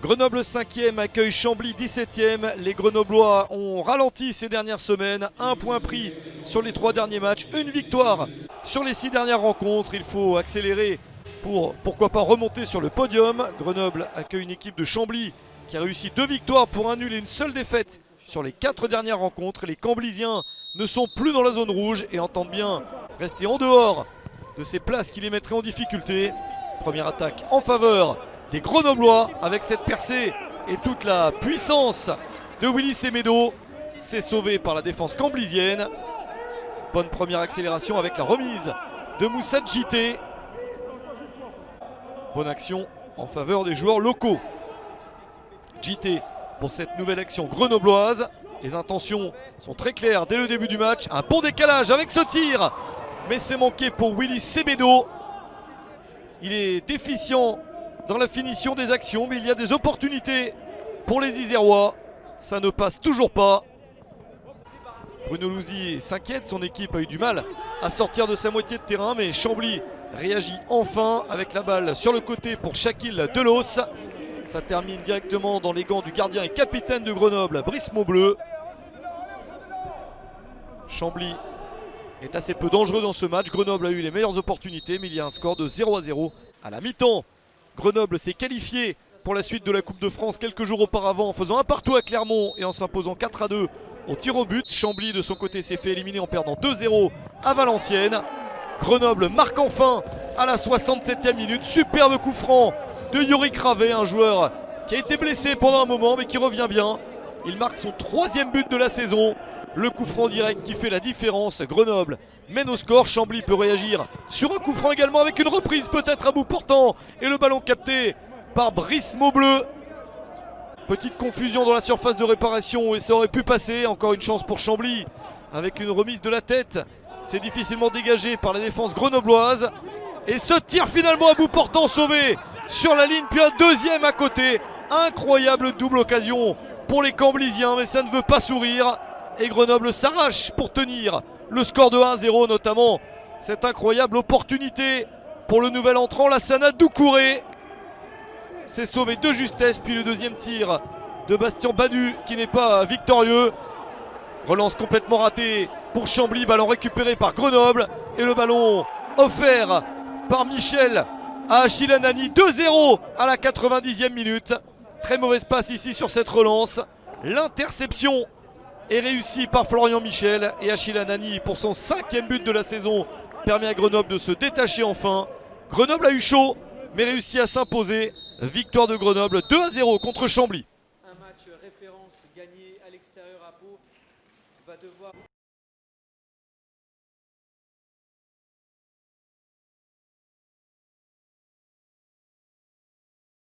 Grenoble 5e accueille Chambly 17e. Les Grenoblois ont ralenti ces dernières semaines. Un point pris sur les 3 derniers matchs. Une victoire sur les 6 dernières rencontres. Il faut accélérer pour pourquoi pas remonter sur le podium. Grenoble accueille une équipe de Chambly qui a réussi 2 victoires pour un nul et une seule défaite sur les 4 dernières rencontres. Les Camblisiens ne sont plus dans la zone rouge et entendent bien rester en dehors de ces places qui les mettraient en difficulté. Première attaque en faveur des Grenoblois avec cette percée et toute la puissance de Willy Semedo. C'est sauvé par la défense camblisienne. Bonne première accélération avec la remise de Moussa Djité. Bonne action en faveur des joueurs locaux. Djité pour cette nouvelle action grenobloise. Les intentions sont très claires dès le début du match. Un bon décalage avec ce tir, mais c'est manqué pour Willy Semedo. Il est déficient dans la finition des actions, mais il y a des opportunités pour les Isérois. Ça ne passe toujours pas. Bruno Louzy s'inquiète, son équipe a eu du mal à sortir de sa moitié de terrain, mais Chambly réagit enfin avec la balle sur le côté pour Shaquille Delos. Ça termine directement dans les gants du gardien et capitaine de Grenoble, Brice Maubleu. Chambly est assez peu dangereux dans ce match. Grenoble a eu les meilleures opportunités, mais il y a un score de 0-0 à la mi-temps. Grenoble s'est qualifié pour la suite de la Coupe de France quelques jours auparavant en faisant un partout à Clermont et en s'imposant 4-2 au tir au but. Chambly de son côté s'est fait éliminer en perdant 2-0 à Valenciennes. Grenoble marque enfin à la 67e minute. Superbe coup franc de Yorick Ravet, un joueur qui a été blessé pendant un moment mais qui revient bien. Il marque son 3e but de la saison. Le coup franc direct qui fait la différence. Grenoble mène au score. Chambly peut réagir sur un coup franc également avec une reprise peut-être à bout portant. Et le ballon capté par Brice Maubleu. Petite confusion dans la surface de réparation et ça aurait pu passer. Encore une chance pour Chambly avec une remise de la tête. C'est difficilement dégagé par la défense grenobloise. Et ce tir finalement à bout portant sauvé sur la ligne. Puis un deuxième à côté. Incroyable double occasion pour les Camblisiens, mais ça ne veut pas sourire. Et Grenoble s'arrache pour tenir le score de 1-0, notamment cette incroyable opportunité pour le nouvel entrant Lassana Doucouré. C'est sauvé de justesse, puis le deuxième tir de Bastien Badu qui n'est pas victorieux. Relance complètement ratée pour Chambly, ballon récupéré par Grenoble et le ballon offert par Michel à Achille Anani. 2-0 à la 90e minute. Très mauvaise passe ici sur cette relance. L'interception est réussi par Florian Michel et Achille Anani pour son 5e but de la saison permet à Grenoble de se détacher enfin. Grenoble a eu chaud mais réussit à s'imposer. Victoire de Grenoble 2-0 contre Chambly. Un match référence gagné à l'extérieur à Pau va devoir...